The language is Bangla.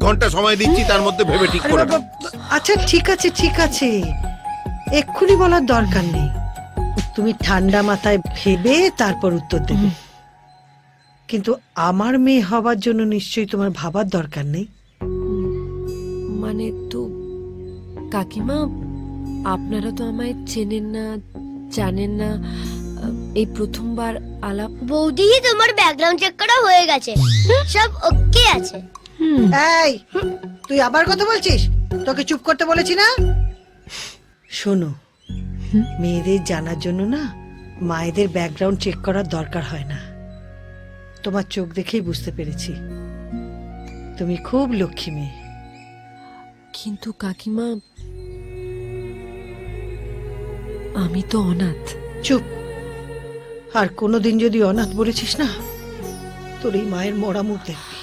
ঘন্টা সময় দিচ্ছি, তার মধ্যে ভেবে ঠিক আরে করে বাবা, আচ্ছা ঠিক আছে ঠিক আছে, এক্ষুনি বলার দরকার নেই। তুমি ঠান্ডা মাথায় ভেবে তারপর উত্তর দেবে। কিন্তু আমার মেয়ে হবার জন্য নিশ্চয়ই তোমার ভাবার দরকার নেই। মানে তো কাকিমা, আপনারা তো আমায় চেনেন না, জানেন না, এই প্রথমবার আলাপ। বৌদি, তোমার ব্যাকগ্রাউন্ড চেক করা হয়ে গেছে, সব ওকে আছে। এই, তুই আবার কথা বলছিস? তোকে চুপ করতে বলেছি না? শোনো, মেয়েদের জানার জন্য না মায়েদের ব্যাকগ্রাউন্ড চেক করার দরকার হয় না। তোমার চোখ দেখেই বুঝতে পেরেছি তুমি খুব লক্ষ্মী মেয়ে। কিন্তু কাকিমা, আমি তো অনাথ। চুপ। আর কোনোদিন যদি অনাথ বলেছিস না, তোর এই মায়ের মরা মুখ দেখবি।